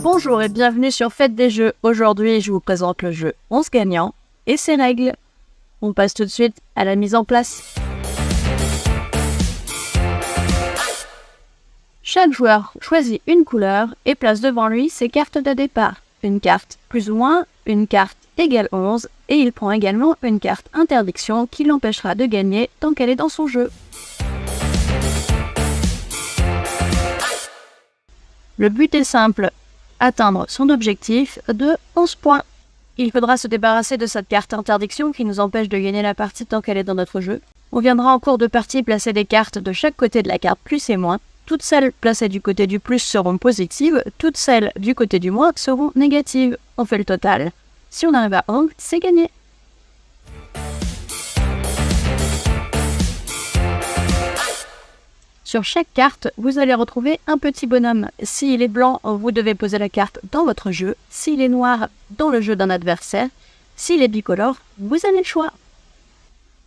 Bonjour et bienvenue sur Fête des Jeux. Aujourd'hui, je vous présente le jeu 11 gagnants et ses règles. On passe tout de suite à la mise en place. Chaque joueur choisit une couleur et place devant lui ses cartes de départ. Une carte plus ou moins, une carte égale 11 et il prend également une carte interdiction qui l'empêchera de gagner tant qu'elle est dans son jeu. Le but est simple, atteindre son objectif de 11 points. Il faudra se débarrasser de cette carte interdiction qui nous empêche de gagner la partie tant qu'elle est dans notre jeu. On viendra en cours de partie placer des cartes de chaque côté de la carte plus et moins. Toutes celles placées du côté du plus seront positives, toutes celles du côté du moins seront négatives. On fait le total. Si on arrive à 11, c'est gagné. Sur chaque carte, vous allez retrouver un petit bonhomme. S'il est blanc, vous devez poser la carte dans votre jeu. S'il est noir, dans le jeu d'un adversaire. S'il est bicolore, vous avez le choix.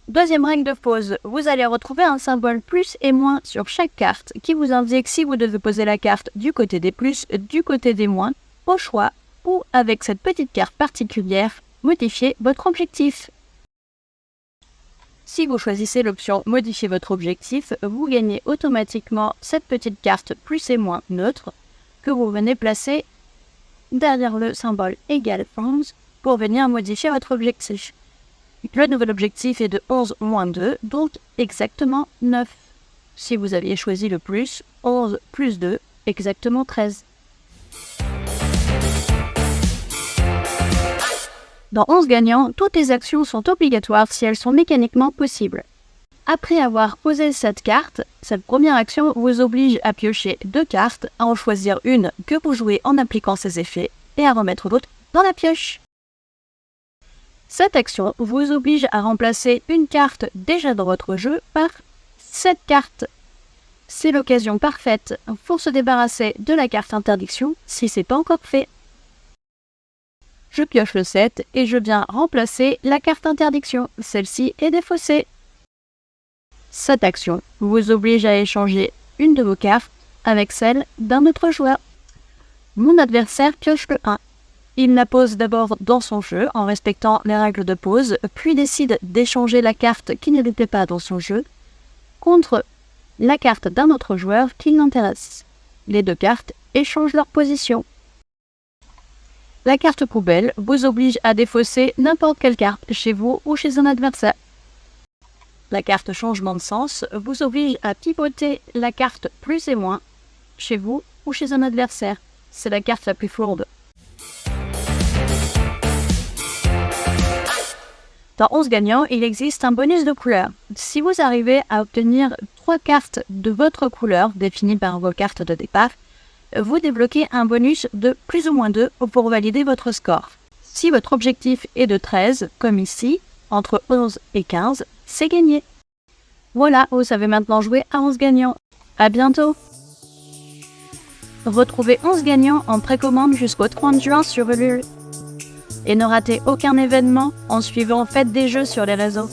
Deuxième règle de pose, vous allez retrouver un symbole plus et moins sur chaque carte qui vous indique si vous devez poser la carte du côté des plus, du côté des moins, au choix, ou avec cette petite carte particulière, modifier votre objectif. Si vous choisissez l'option « Modifier votre objectif », vous gagnez automatiquement cette petite carte plus et moins neutre que vous venez placer derrière le symbole égal 11 pour venir modifier votre objectif. Le nouvel objectif est de 11 moins 2, donc exactement 9. Si vous aviez choisi le plus, 11 plus 2, exactement 13. Dans 11 gagnants, toutes les actions sont obligatoires si elles sont mécaniquement possibles. Après avoir posé cette carte, cette première action vous oblige à piocher 2 cartes, à en choisir une que vous jouez en appliquant ces effets et à remettre l'autre dans la pioche. Cette action vous oblige à remplacer une carte déjà dans votre jeu par cette carte. C'est l'occasion parfaite pour se débarrasser de la carte interdiction si ce n'est pas encore fait. Je pioche le 7 et je viens remplacer la carte interdiction. Celle-ci est défaussée. Cette action vous oblige à échanger une de vos cartes avec celle d'un autre joueur. Mon adversaire pioche le 1. Il la pose d'abord dans son jeu en respectant les règles de pose, puis décide d'échanger la carte qui n'était pas dans son jeu contre la carte d'un autre joueur qui l'intéresse. Les 2 cartes échangent leur position. La carte poubelle vous oblige à défausser n'importe quelle carte chez vous ou chez un adversaire. La carte changement de sens vous oblige à pivoter la carte plus et moins chez vous ou chez un adversaire. C'est la carte la plus lourde. Dans 11 gagnants, il existe un bonus de couleur. Si vous arrivez à obtenir 3 cartes de votre couleur définies par vos cartes de départ, vous débloquez un bonus de plus ou moins 2 pour valider votre score. Si votre objectif est de 13, comme ici, entre 11 et 15, c'est gagné. Voilà, vous savez maintenant jouer à 11 gagnants. À bientôt! Retrouvez 11 gagnants en précommande jusqu'au 30 juin sur Ulule. Et ne ratez aucun événement en suivant Fête des Jeux sur les réseaux.